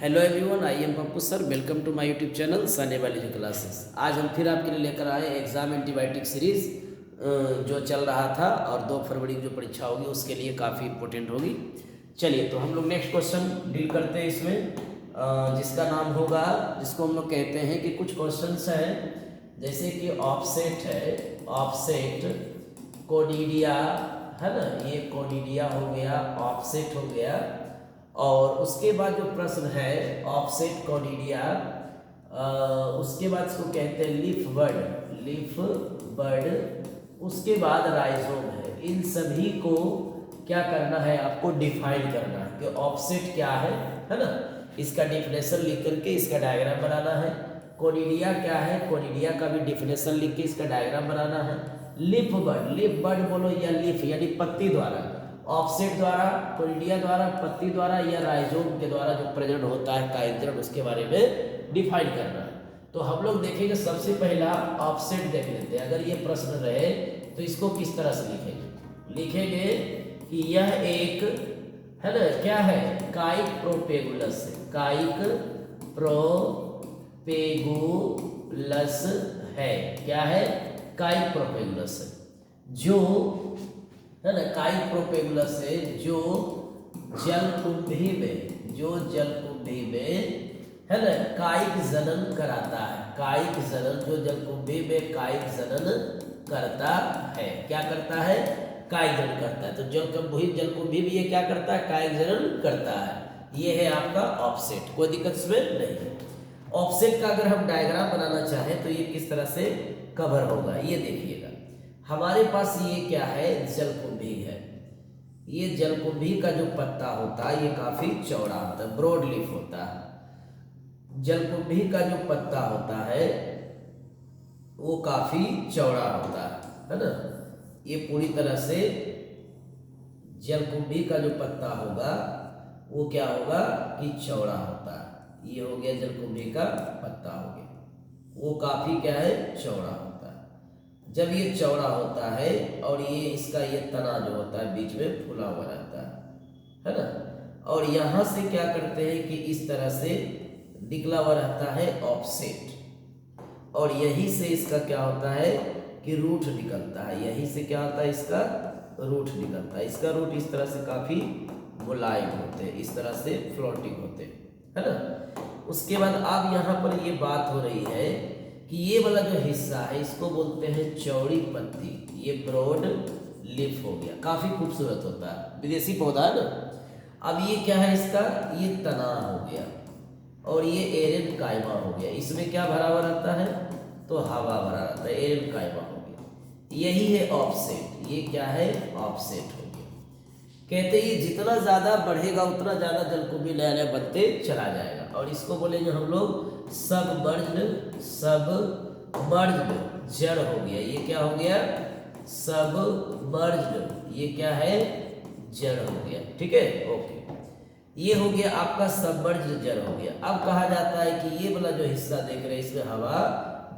Hello everyone, I am Pappu sir. Welcome to my YouTube channel सने वाली classes. आज हम फिर आपके लिए लेकर आए एग्ज़ाम एंटीबायोटिक सीरीज़ जो चल रहा था और 2 फरवरी की जो परीक्षा होगी उसके लिए काफ़ी इंपॉर्टेंट होगी। चलिए तो हम लोग नेक्स्ट क्वेश्चन डील करते हैं इसमें, जिसका नाम होगा, जिसको हम लोग कहते हैं कि कुछ क्वेश्चंस हैं जैसे कि ऑफसेट है, ऑफसेट कोनिडिया है ना, ये कोनिडिया हो गया, ऑफसेट हो गया। और उसके बाद जो प्रश्न है ऑफसेट कोनिडिया, उसके बाद इसको कहते हैं लीफ बर्ड, लीफ बर्ड। उसके बाद राइजोम है। इन सभी को क्या करना है, आपको डिफाइन करना है कि ऑफसेट क्या है ना। इसका डिफिनेशन लिख करके इसका डायग्राम बनाना है। कोनिडिया क्या है, कोनिडिया का भी डिफिनेशन लिख के इसका डायग्राम बनाना है। लीफ बर्ड, लीफ बर्ड बोलो या लीफ यानी पत्ती द्वारा, ऑफसेट द्वारा, कोनिडिया द्वारा, पत्ती द्वारा या राइजोम के द्वारा जो प्रेजेंट होता है काइंद्रण, उसके बारे में डिफाइन करना है। तो हम लोग देखेंगे सबसे पहला ऑफसेट देख लेते हैं। अगर ये प्रश्न रहे तो इसको किस तरह से लिखेंगे, लिखेंगे कि यह एक है ना, क्या है, काइक प्रोपेगुलस है, काइक प्रोपेगुलस है, क्या है, काइक प्रोपेगुलस है, जो है ना, काइक प्रोपेगुलस है जो जलकुंभी में, जो जलकुंभी में है ना कायिक जनन कराता है, कायिक जनन, जो जलकुंभी में कायिक जनन करता है, क्या करता है, कायिक जनन करता है। तो जलकुंभी भी ये क्या करता है, कायिक जनन करता है। ये है आपका ऑफसेट, कोई दिक्कत इसमें नहीं है। ऑफसेट का अगर हम डायग्राम बनाना चाहें तो ये किस तरह से कवर होगा, ये देखिएगा। हमारे पास ये क्या है, जलकुंभी है। ये जलकुंभी का जो पत्ता होता है ये काफी चौड़ा होता है, ब्रॉड लीफ होता है। जलकुंभी का जो पत्ता होता है वो काफी चौड़ा होता है ना। ये पूरी तरह से जलकुंभी का जो पत्ता होगा वो क्या होगा कि चौड़ा होता है। ये हो गया जलकुंभी का पत्ता हो गया, वो काफी क्या है, चौड़ा होता है। जब ये चौड़ा होता है और ये इसका ये तना जो होता है बीच में फूला हुआ रहता है ना। और यहाँ से क्या करते हैं कि इस तरह से निकला हुआ रहता है ऑफसेट, और यहीं से इसका क्या होता है कि रूट निकलता है। यहीं से क्या होता है, इसका रूट निकलता है। इसका रूट इस तरह से काफी मुलायम होते हैं, इस तरह से फ्लोटिंग होते हैं, है ना। उसके बाद अब यहाँ पर ये बात हो रही है कि ये वाला जो हिस्सा है इसको बोलते हैं चौड़ी पत्ती, ये ब्रॉड लीफ हो गया, काफी खूबसूरत होता है, विदेशी पौधा है ना। अब ये क्या है, इसका ये तना हो गया और ये एरेन कायमा हो गया। इसमें क्या भरा हुआ रहता है, तो हवा भरा रहता है, एरेन कायमा हो गया। यही है ऑफसेट, ये क्या है, ऑफसेट हो गया। कहते हैं ये जितना ज्यादा बढ़ेगा उतना ज्यादा जलकुंभी नया नया बनते चला जाएगा, और इसको बोलेंगे हम लोग सबमर्ज्ड, सबमर्ज्ड जड़ हो गया। ये क्या हो गया, सबमर्ज्ड, ये क्या है, जड़ हो गया, ठीक है, ओके। ये हो गया आपका सबमर्ज्ड जड़ हो गया। अब कहा जाता है कि ये वाला जो हिस्सा देख रहे हैं इसमें हवा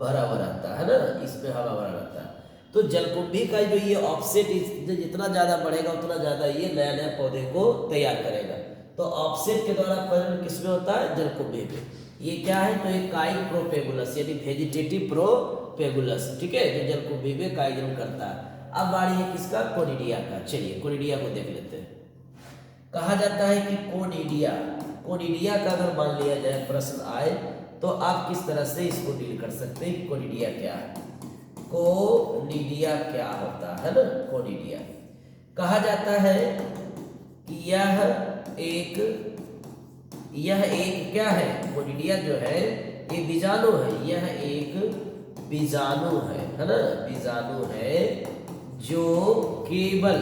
भरा हुआ रहता है ना, इसमें हवा भरा रहता है। तो जलकुंभी का जो ये ऑफसेट जितना ज्यादा बढ़ेगा उतना ज्यादा ये नया नया पौधे को तैयार करेगा। तो ऑफसेट के द्वारा परिणन किसमें होता है, जलकुंभी में। ये क्या है, तो ये काइक प्रोपेगुलस यानी वेजिटेटिव प्रोपेगुलस, ठीक है, जो जलकुंभी में कायजन करता है। अब बारी है किसका, कोनिडिया का। चलिए कोनिडिया को देख लेते हैं। कहा जाता है कि कोनिडिया, कोनिडिया का अगर मान लिया जाए प्रश्न आए तो आप किस तरह से इसको डील कर सकते हैं, कोनिडिया क्या है, कोनिडिया क्या होता है ना। कोनिडिया कहा जाता है कि यह एक क्या है, कोनिडिया जो है ये बीजाणु है, यह एक बीजाणु है ना, बीजाणु है जो केवल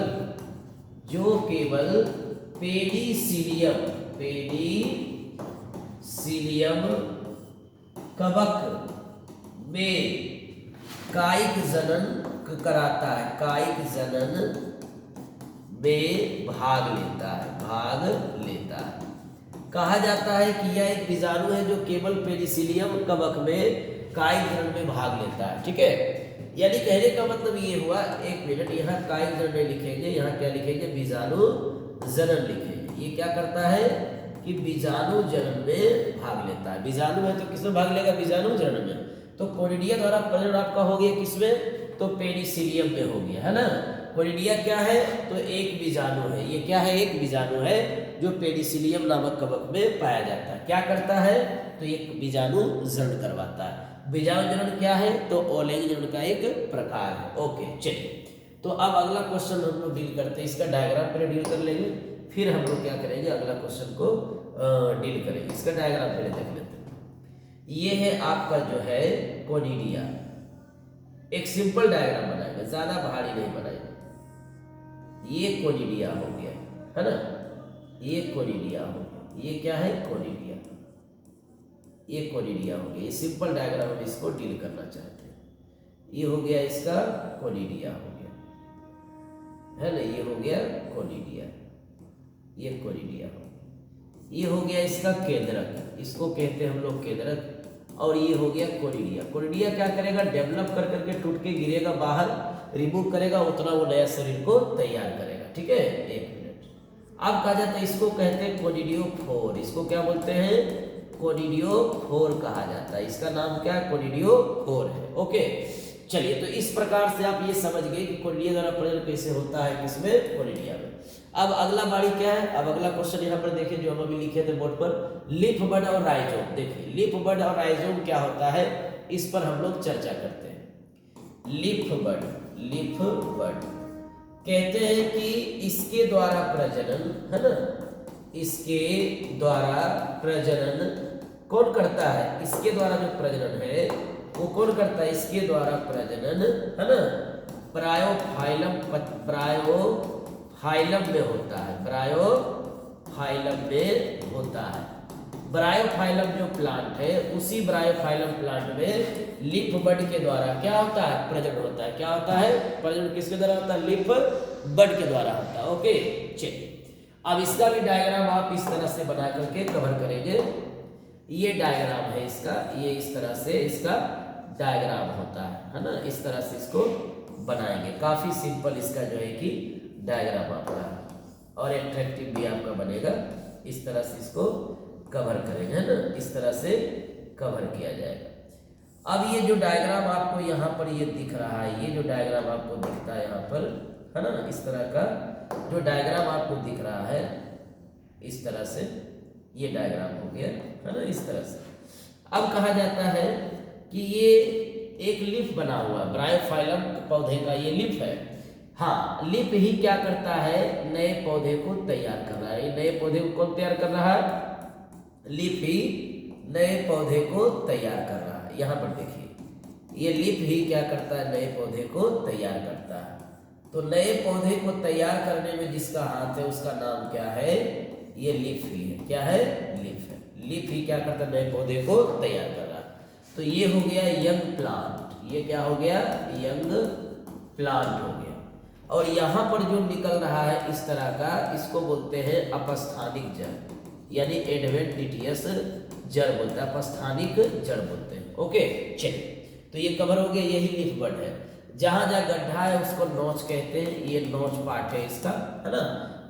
पेडिसिलियम, पेडिसिलियम कवक में कायिक जनन कराता है, कायिक जनन में भाग लेता है। कहा जाता है कि यह एक बीजाणु है जो केवल पेडिसिलियम कवक में कायिक जनन में भाग लेता है, ठीक है। यानी कहने का मतलब ये हुआ, एक मिनट, यहाँ कायिक जनन लिखेंगे, यहाँ क्या लिखेंगे, बीजाणु जनन लिखेंगे। ये क्या करता है, कि बीजाणु जनन में भाग लेता है। बीजाणु है तो किसमें भाग लेगा? बीजाणु जनन में। तो कोनिडिया द्वारा प्रजनन आपका हो गया किसमें? तो पेनिसिलियम में हो गया, है ना। कोनिडिया क्या है? तो एक बीजाणु है। ये क्या है? एक बीजाणु है जो पेनिसिलियम नामक कवक में पाया जाता है। क्या करता है? तो एक बीजाणु जनन करवाता है। बीजाणु जनन क्या है? तो ओलैंगिक जनन का एक प्रकार है। ओके, चलिए तो अब अगला क्वेश्चन हम लोग डील करते हैं। इसका डायग्राम पहले डील कर लेंगे, फिर हम लोग क्या करेंगे, अगला क्वेश्चन को डील करेंगे। इसका डायग्राम पहले देख लेते हैं। ये है आपका जो है कोनिडिया। एक सिंपल डायग्राम बनाएंगे, ज्यादा भारी नहीं बनाएंगे। ये कोनिडिया हो गया, है ना। ये कोनिडिया हो गया। ये क्या है? कोनिडिया। ये कोनिडिया हो गया। ये सिंपल डायग्राम हम इसको डील करना चाहते हैं। ये हो गया इसका कोनिडिया हो गया, है ना। ये हो गया कोनिडिया। ये कोनिडिया हो गया। ये हो गया इसका केंद्रक, इसको कहते हैं हम लोग केंद्रक। और ये हो गया कोनिडिया। कोनिडिया क्या करेगा? डेवलप कर करके टूट के गिरेगा बाहर, रिमूव करेगा, उतना वो नया शरीर को तैयार करेगा। ठीक है, एक मिनट। अब कहा जाता है, इसको कहते हैं कोनिडियोफोर। इसको क्या बोलते हैं? कोनिडियोफोर कहा जाता है। इसका नाम क्या है? कोनिडियोफोर है। ओके, चलिए तो इस प्रकार से आप ये समझ गए कि कोनिडिया द्वारा प्रजनन कैसे होता है, किसमें? कोनिडिया में। अब अगला बारी क्या है? अब अगला क्वेश्चन यहाँ पर देखिए जो हम अभी लिखे थे बोर्ड पर, लीफ बड और राइजोम। देखिए लीफ बड और राइजोम क्या होता है, इस पर हम लोग चर्चा करते हैं। लीफ बड, लीफ बड कहते हैं कि इसके द्वारा प्रजनन, है ना, इसके द्वारा प्रजनन कौन करता है? इसके द्वारा जो प्रजनन है वो कौन करता है? इसके द्वारा प्रजनन, है ना, ब्रायोफाइलम, ब्रायोफाइलम में होता है। ब्रायोफाइलम में होता है। ब्रायोफाइलम जो प्लांट है, उसी ब्रायोफाइलम प्लांट में लीफ बड के द्वारा क्या होता है? प्रजनन होता है। क्या होता है? प्रजनन किसके द्वारा होता है? लीफ बड के द्वारा होता है। ओके, चलिए अब इसका भी डायग्राम आप इस तरह से बना करके कवर करेंगे। ये डायग्राम है इसका, ये इस तरह से इसका डायग्राम होता है ना। इस तरह से इसको बनाएंगे। काफी सिंपल इसका जो है कि डायग्राम आपका, और एट्रैक्टिव भी आपका बनेगा। इस तरह से इसको कवर करेंगे, है ना। इस तरह से कवर किया जाएगा। अब ये जो डायग्राम आपको यहाँ पर ये दिख रहा है, ये जो डायग्राम आपको दिखता है यहाँ पर, है ना, इस तरह का जो डायग्राम आपको दिख रहा है, इस तरह से ये डायग्राम हो गया, है ना, इस तरह से। अब कहा जाता है कि ये एक लीफ बना हुआ है, ब्रायोफाइलम पौधे का ये लीफ है। हाँ, लीफ ही क्या करता है? नए पौधे को तैयार कर रहा है। नए पौधे को कौन तैयार कर रहा है? लीफ ही नए पौधे को तैयार कर रहा है। यहाँ पर देखिए, ये लीफ ही क्या करता है? नए पौधे को तैयार करता है। तो नए पौधे को तैयार करने में जिसका हाथ है उसका नाम क्या है? ये लीफ ही है। क्या है? लीफ है। लीफ ही क्या करता है? नए पौधे को तैयार कर रहा है। तो ये हो गया यंग प्लांट। ये क्या हो गया? यंग प्लांट हो गया। और यहाँ पर जो निकल रहा है इस तरह का, इसको बोलते हैं अपस्थानिक जड़, यानी एडवेंटिटियस जड़ बोलते हैं, अपस्थानिक जड़ बोलते हैं। ओके, चलिए तो ये कवर हो गया। यही लीफ बड है। जहाँ जहाँ गड्ढा है उसको नोच कहते हैं। ये नोच पार्ट है इसका, है ना।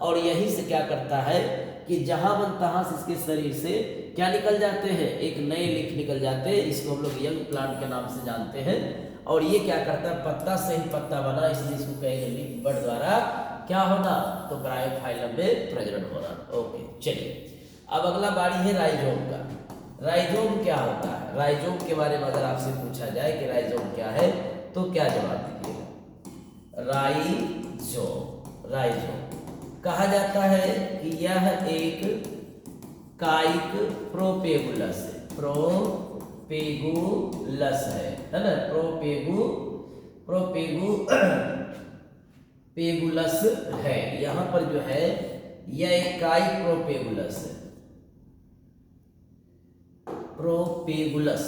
और यही से क्या करता है कि जहाँ मन तहाँ से इसके शरीर से क्या निकल जाते हैं? एक नए लीफ निकल जाते हैं। इसको हम लोग यंग प्लांट के नाम से जानते हैं। और ये क्या करता है? पत्ता से ही पत्ता बना, इसलिए इसको कहेंगे लीफ बड द्वारा क्या होना? तो ब्रायोफाइलम में प्रजनन होना। ओके, चलिए अब अगला बारी है राइजोम का। राइजोम क्या होता है? राइजोम के बारे में अगर आपसे पूछा जाए कि राइजोम क्या है, तो क्या जवाब दीजिएगा? राइजोम, राइजोम कहा जाता है कि यह एक कायिक प्रोपेगुलस है। प्रोपेगुलस है ना। पेगुलस है। यहाँ पर जो है यह एक कायिक प्रोपेगुलस है। प्रोपेगुलस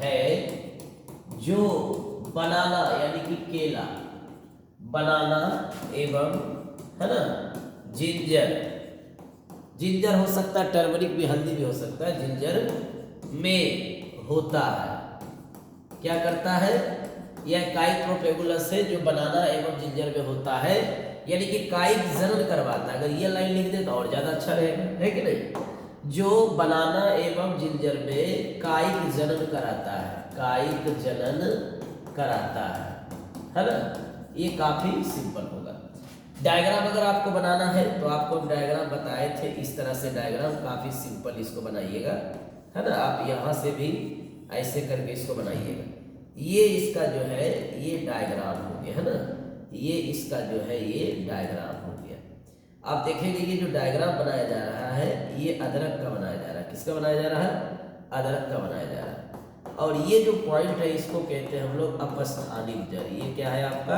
है जो बनाना यानी कि केला, बनाना एवं, है ना, जिंजर हो सकता है, टर्मरिक भी, हल्दी भी हो सकता है, जिंजर में होता है। क्या करता है? यह काइक प्रोपेगुलस है जो बनाना एवं जिंजर में होता है। यानी कि कायिक जनन करवाता है। अगर ये लाइन लिख दे तो और ज़्यादा अच्छा रहेगा, है कि नहीं। जो बनाना एवं जिंजर में कायिक जनन कराता है, कायिक जनन कराता है ना। ये काफ़ी सिंपल होगा। डायग्राम अगर आपको बनाना है तो आपको हम डायग्राम बताए थे, इस तरह से डायग्राम काफ़ी सिंपल इसको बनाइएगा, है ना। आप यहाँ से भी ऐसे करके इसको बनाइएगा। ये इसका जो है ये डायग्राम हो गया, है ना। ये इसका जो है ये डायग्राम हो गया। आप देखेंगे ये जो डायग्राम बनाया जा रहा है ये अदरक का बनाया जा रहा है। किसका बनाया जा रहा है? अदरक का बनाया जा रहा है। और ये जो पॉइंट है इसको कहते हैं हम लोग अपस्थानिक जड़। ये क्या है आपका?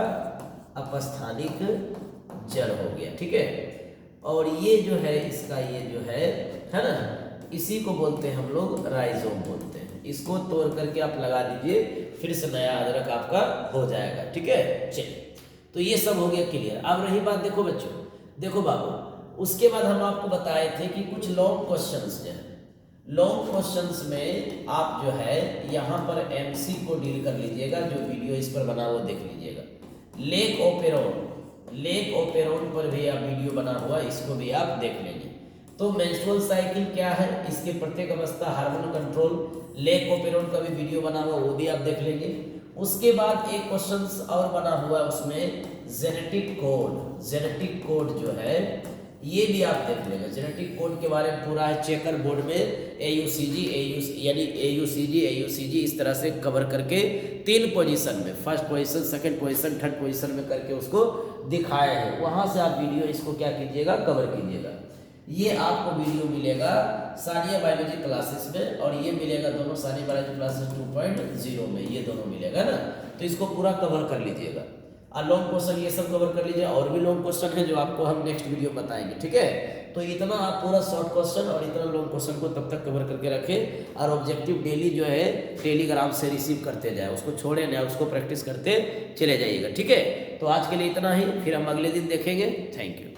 अपस्थानिक जड़ हो गया, ठीक है। और ये जो है इसका ये जो है ना, इसी को बोलते हैं हम लोग राइजोम बोलते हैं। इसको तोड़ करके आप लगा दीजिए, फिर से नया अदरक आपका हो जाएगा, ठीक है। चलिए, तो ये सब हो गया क्लियर। अब रही बात, देखो बच्चों, देखो बाबू, उसके बाद हम आपको बताए थे कि कुछ लॉन्ग क्वेश्चंस जो है, लॉन्ग क्वेश्चंस में आप जो है यहाँ पर एमसी को डील कर लीजिएगा। जो वीडियो इस पर बना वो देख लीजिएगा। लेक ओपेरोन, लेक ओपेरोन पर भी आप वीडियो बना हुआ, इसको भी आप देख लेंगे। तो मेंस्ट्रुअल साइकिल क्या है, इसके प्रत्येक अवस्था, हार्मोन कंट्रोल, लेक ओपेरोन का भी वीडियो बना हुआ, वो भी आप देख लेंगे। उसके बाद एक क्वेश्चन और बना हुआ है उसमें जेनेटिक कोड, जेनेटिक कोड जो है ये भी आप देख लेंगे। जेनेटिक कोड के बारे में पूरा है, चेकर बोर्ड में AUCG यानी AUCG इस तरह से कवर करके 3 पोजीशन में, first position, second position, third position में करके उसको दिखाया है। वहां से आप वीडियो इसको क्या कीजिएगा, कवर कीजिएगा। ये आपको वीडियो मिलेगा सानिया बायोलॉजी क्लासेस में, और ये मिलेगा दोनों सानिया बायोलॉजी क्लासेस 2.0 में, ये दोनों मिलेगा ना। तो इसको पूरा कवर कर लीजिएगा। और लॉन्ग क्वेश्चन ये सब कवर कर लीजिए, और भी लॉन्ग क्वेश्चन है जो आपको हम नेक्स्ट वीडियो में बताएंगे, ठीक है। तो इतना आप पूरा शॉर्ट क्वेश्चन और इतना लॉन्ग क्वेश्चन को तब तक कवर करके रखें, और ऑब्जेक्टिव डेली जो है टेलीग्राम से रिसीव करते जाए, उसको छोड़े ना, उसको प्रैक्टिस करते चले जाइएगा, ठीक है। तो आज के लिए इतना ही, फिर हम अगले दिन देखेंगे। Thank you.